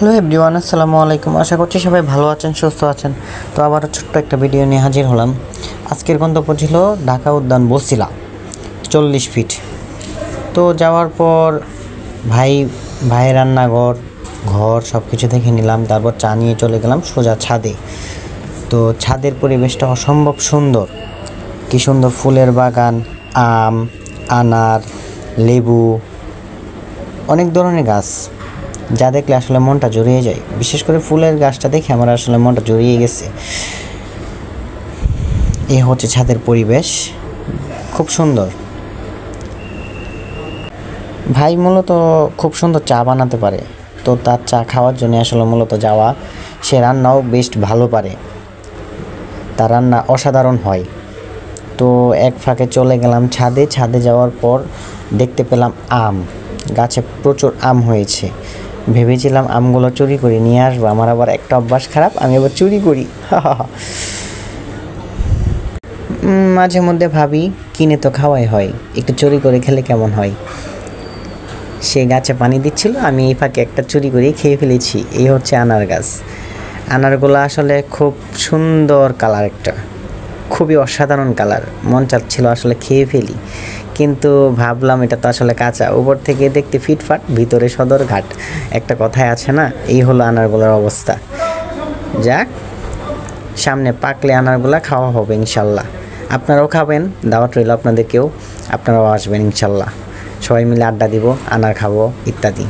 Hello everyone, আসসালামু আলাইকুম। আশা করছি সবাই ভালো আছেন, সুস্থ আছেন। তো আবার ছোট্ট একটা ভিডিও নিয়ে হাজির হলাম। আজকের গন্তব্য ছিল ঢাকা উদ্যান বছিলা 40 ফিট। তো যাওয়ার পর ভাই রান্নাঘর সব কিছু দেখে নিলাম। তারপর চা নিয়ে চলে গেলাম সোজা ছাদে। তো ছাদের পরিবেশটা অসম্ভব সুন্দর, কী সুন্দর ফুলের বাগান, আম, আনার, লেবু, অনেক ধরনের গাছ, যা দেখলে আসলে মনটা জড়িয়ে যায়। বিশেষ করে ফুলের গাছটা দেখে আমার আসলে মনটা জড়িয়ে গেছে। এ হচ্ছে ছাদের পরিবেশ, খুব সুন্দর। ভাই মূলত খুব সুন্দর চা বানাতে পারে, তো তার চা খাওয়ার জন্য আসলে মূলত যাওয়া। সে রান্নাও বেশ ভালো পারে, তার রান্না অসাধারণ হয়। তো এক ফাঁকে চলে গেলাম ছাদে যাওয়ার পর দেখতে পেলাম আম গাছে প্রচুর আম হয়েছে। ভেবেছিলাম আমগুলো চুরি করে নিয়ে আসবো, আমার আবার একটা অভ্যাস খারাপ, আমি আবার চুরি করি। মাঝে মধ্যে ভাবি কিনে তো খাওয়াই হয়, একটু চুরি করে খেলে কেমন হয়। সে গাছে পানি দিচ্ছিল, আমি এই ফাঁকে একটা চুরি করে খেয়ে ফেলেছি। এই হচ্ছে আনার গাছ। আনারগুলো আসলে খুব সুন্দর কালার, একটা খুবই অসাধারণ কালার। মন চাচ্ছিল আসলে খেয়ে ফেলি, কিন্তু ভাবলাম এটা তো আসলে কাঁচা, উপর থেকে দেখতে ফিটফাট, ভিতরে সদরঘাট, একটা কথায় আছে না। এই হলো আনারগুলোর অবস্থা। যাক, সামনে পাকলে আনারগুলা খাওয়া হবে ইনশাল্লাহ। আপনারাও খাবেন, দাওয়াত রইল আপনাদেরকেও, আপনারাও আসবেন ইনশাল্লাহ। সবাই মিলে আড্ডা দিব, আনার খাবো ইত্যাদি।